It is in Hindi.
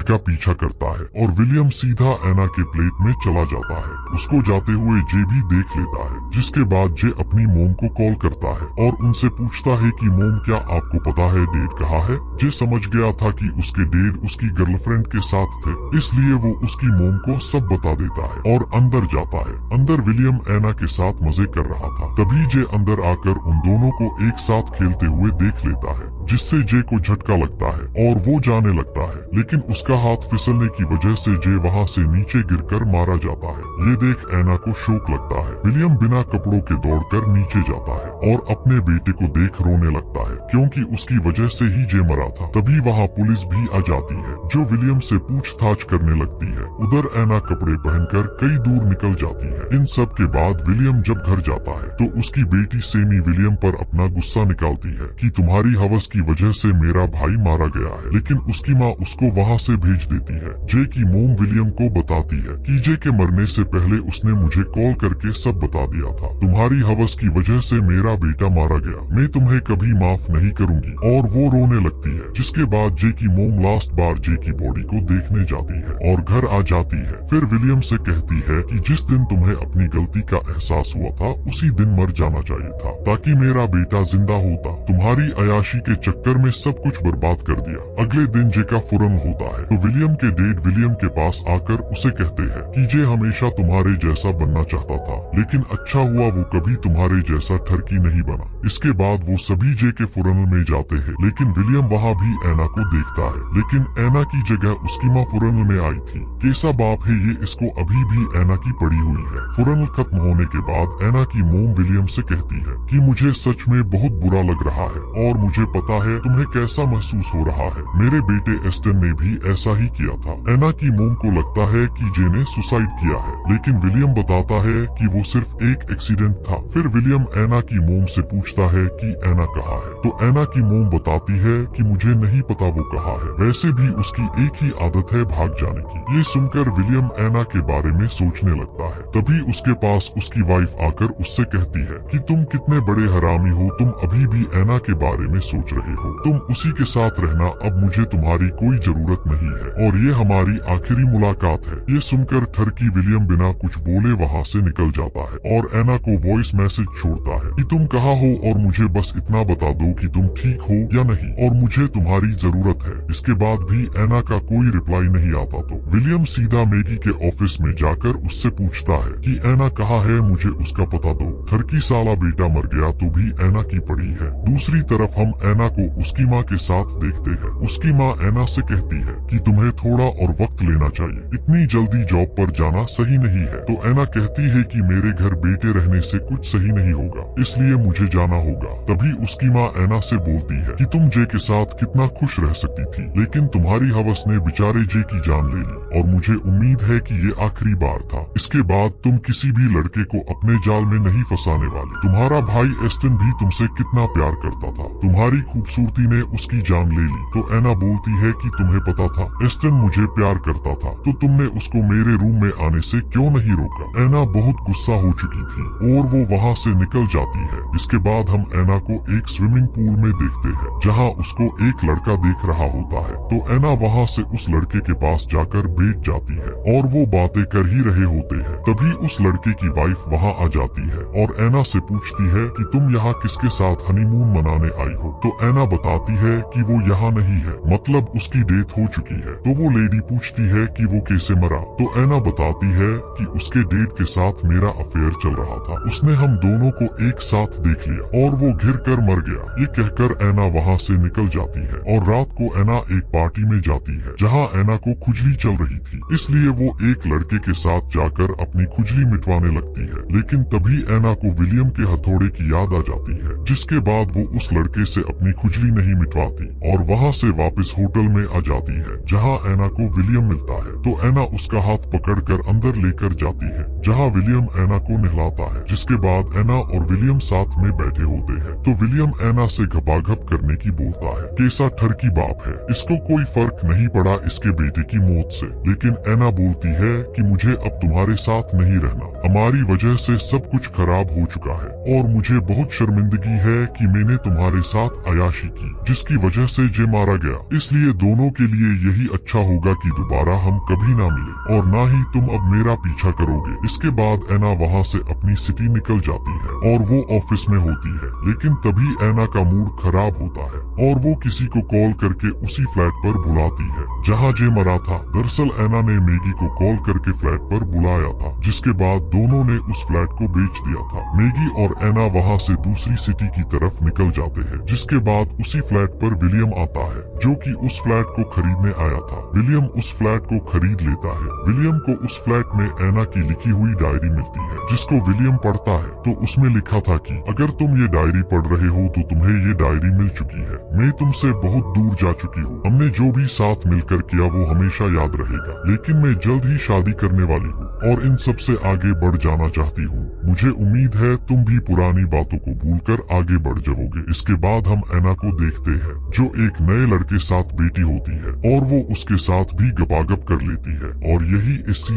जिनका पीछा करता है और विलियम सीधा एना के प्लेट में चला जाता है। उसको जाते हुए जे भी देख लेता है, जिसके बाद जे अपनी मोम को कॉल करता है और उनसे पूछता है कि मोम क्या आपको पता है डैड कहाँ है। जे समझ गया था कि उसके डैड उसकी गर्लफ्रेंड के साथ थे, इसलिए वो उसकी मोम को सब बता देता है और अंदर जाता है। अंदर विलियम एना के साथ मजे कर रहा था, तभी जे अंदर आकर उन दोनों को एक साथ खेलते हुए देख लेता है, जिससे जे को झटका लगता है और वो जाने लगता है, लेकिन उसका हाथ फिसलने की वजह से जे वहाँ से नीचे गिरकर मारा जाता है। ये देख एना को शौक लगता है। विलियम बिना कपड़ों के दौड़कर नीचे जाता है और अपने बेटे को देख रोने लगता है, क्योंकि उसकी वजह से ही जे मरा था। तभी वहाँ पुलिस भी आ जाती है, जो विलियम से पूछताछ करने लगती है। उधर एना कपड़े पहनकर कई दूर निकल जाती है। इन सब के बाद विलियम जब घर जाता है तो उसकी बेटी सेमी विलियम पर अपना गुस्सा निकालती है कि तुम्हारी हवस की वजह से मेरा भाई मारा गया है, लेकिन उसकी माँ उसको वहाँ से भेज देती है। जे की मोम विलियम को बताती है कि जे के मरने से पहले उसने मुझे कॉल करके सब बता दिया था। तुम्हारी हवस की वजह से मेरा बेटा मारा गया, मैं तुम्हें कभी माफ नहीं करूंगी। और वो रोने लगती है, जिसके बाद जे की मोम लास्ट बार जे की बॉडी को देखने जाती है और घर आ जाती है। फिर विलियम से कहती है कि जिस दिन तुम्हें अपनी गलती का एहसास हुआ था उसी दिन मर जाना चाहिए था, ताकि मेरा बेटा जिंदा होता। तुम्हारी अयाशी के चक्कर में सब कुछ बर्बाद कर दिया। अगले दिन जे का फुरन होता है तो विलियम के डैड विलियम के पास आकर उसे कहते हैं कि जे हमेशा तुम्हारे जैसा बनना चाहता था, लेकिन अच्छा हुआ वो कभी तुम्हारे जैसा ठरकी नहीं बना। इसके बाद वो सभी जे के फुरन में जाते हैं, लेकिन विलियम वहाँ भी एना को देखता है, लेकिन एना की जगह उसकी माँ फुरन में आई थी। कैसा बाप है ये, इसको अभी भी एना की पड़ी हुई है। फुरन खत्म होने के बाद एना की मोम विलियम से कहती है कि मुझे सच में बहुत बुरा लग रहा है और मुझे पता है तुम्हें कैसा महसूस हो रहा है। मेरे बेटे एस्टन ने भी ऐसा ही किया था। एना की मोम को लगता है कि जे ने सुसाइड किया है, लेकिन विलियम बताता है कि वो सिर्फ एक एक्सीडेंट था। फिर विलियम एना की मोम से पूछता है कि एना कहाँ है, तो एना की मोम बताती है कि मुझे नहीं पता वो कहाँ है, वैसे भी उसकी एक ही आदत है भाग जाने की। ये सुनकर विलियम एना के बारे में सोचने लगता है। तभी उसके पास उसकी वाइफ आकर उससे कहती है कि तुम कितने बड़े हरामी हो, तुम अभी भी एना के बारे में सोच रहे हो, तुम उसी के साथ रहना, अब मुझे तुम्हारी कोई जरूरत नहीं है और ये हमारी आखिरी मुलाकात है। ये सुनकर ठरकी विलियम बिना कुछ बोले वहाँ से निकल जाता है और एना को वॉइस मैसेज छोड़ता है कि तुम कहाँ हो और मुझे बस इतना बता दो कि तुम ठीक हो या नहीं और मुझे तुम्हारी जरूरत है। इसके बाद भी एना का कोई रिप्लाई नहीं आता तो विलियम सीधा मैगी के ऑफिस में जाकर उससे पूछता है कि एना कहाँ है, मुझे उसका पता दो। ठरकी साला बेटा मर गया तो भी एना की पड़ी है। दूसरी तरफ हम एना को उसकी माँ के साथ देखते हैं। उसकी माँ एना से कहती है कि तुम्हें थोड़ा और वक्त लेना चाहिए, इतनी जल्दी जॉब पर जाना सही नहीं है। तो एना कहती है कि मेरे घर बेटे रहने से कुछ सही नहीं होगा, इसलिए मुझे जाना होगा। तभी उसकी माँ एना से बोलती है कि तुम जे के साथ कितना खुश रह सकती थी, लेकिन तुम्हारी हवस ने बेचारे जे की जान ले ली और मुझे उम्मीद है कि ये आखिरी बार था। इसके बाद तुम किसी भी लड़के को अपने जाल में नहीं फंसाने वाली। तुम्हारा भाई एस्टन भी तुमसे कितना प्यार करता था, तुम्हारी खूबसूरती ने उसकी जान ले ली। तो एना बोलती है कि तुम्हें पता था एस्टन मुझे प्यार करता था, तो तुमने उसको मेरे रूम में आने से क्यों नहीं रोका। एना बहुत गुस्सा हो चुकी थी और वो वहाँ से निकल जाती है। इसके बाद हम एना को एक स्विमिंग पूल में देखते हैं, जहाँ उसको एक लड़का देख रहा होता है। तो एना वहाँ से उस लड़के के पास जाकर बैठ जाती है और वो बातें कर ही रहे होते हैं। तभी उस लड़के की वाइफ वहाँ आ जाती है और एना से पूछती है कि तुम यहाँ किसके साथ हनीमून मनाने आई हो। तो एना बताती है कि वो यहाँ नहीं है, मतलब उसकी डेथ हो चुकी है। तो वो लेडी पूछती है कि वो कैसे मरा। तो एना बताती है कि उसके डेड के साथ मेरा अफेयर चल रहा था, उसने हम दोनों को एक साथ देख लिया और वो घिर कर मर गया। ये कहकर एना वहाँ से निकल जाती है और रात को एना एक पार्टी में जाती है जहाँ एना को खुजली चल रही थी, इसलिए वो एक लड़के के साथ जाकर अपनी खुजली मिटवाने लगती है। लेकिन तभी एना को विलियम के हथौड़े की याद आ जाती है, जिसके बाद वो उस लड़के से अपनी खुजली नहीं मिटवाती और वहाँ से वापस होटल में आ जाती है जहाँ एना को विलियम मिलता है। तो एना उसका हाथ पकड़कर अंदर लेकर जाती है जहाँ विलियम एना को नहलाता है। जिसके बाद एना और विलियम साथ में बैठे होते हैं। तो विलियम एना से घपाघप करने की बोलता है। कैसा ठरकी बाप है, इसको कोई फर्क नहीं पड़ा इसके बेटे की मौत से। लेकिन एना बोलती है कि मुझे अब तुम्हारे साथ नहीं रहना, हमारी वजह से सब कुछ खराब हो चुका है और मुझे बहुत शर्मिंदगी है कि मैंने तुम्हारे साथ अयाशी की जिसकी वजह से जे मारा गया, इसलिए दोनों के लिए यही अच्छा होगा कि दोबारा हम कभी ना मिले और ना ही तुम अब मेरा पीछा करोगे। इसके बाद ऐना वहाँ से अपनी सिटी निकल जाती है और वो ऑफिस में होती है, लेकिन तभी ऐना का मूड खराब होता है और वो किसी को कॉल करके उसी फ्लैट पर बुलाती है जहाँ जे मरा था। दरअसल ऐना ने मैगी को कॉल करके फ्लैट पर बुलाया था, जिसके बाद दोनों ने उस फ्लैट को बेच दिया था। मैगी और ऐना वहाँ से दूसरी सिटी की तरफ निकल जाते हैं, जिसके बाद उसी फ्लैट पर विलियम आता है जो कि उस फ्लैट को खरीदने आया था। विलियम उस फ्लैट को खरीद लेता है। विलियम को उस फ्लैट में ऐना की लिखी हुई डायरी मिलती है, जिसको विलियम पढ़ता है तो उसमें लिखा था कि अगर तुम ये डायरी पढ़ रहे हो तो तुम्हें ये डायरी मिल चुकी है। मैं तुमसे बहुत दूर जा चुकी हूँ। हमने जो भी साथ मिलकर किया वो हमेशा याद रहेगा, लेकिन मैं जल्द ही शादी करने वाली हूँ और इन सब से आगे बढ़ जाना चाहती हूँ। मुझे उम्मीद है तुम भी पुरानी बातों को भूलकर आगे बढ़ जाओगे। इसके बाद हम ऐना को देखते हैं जो एक नए लड़के साथ बेटी होती है और वो उसके साथ भी गपागप कर लेती है और यही इस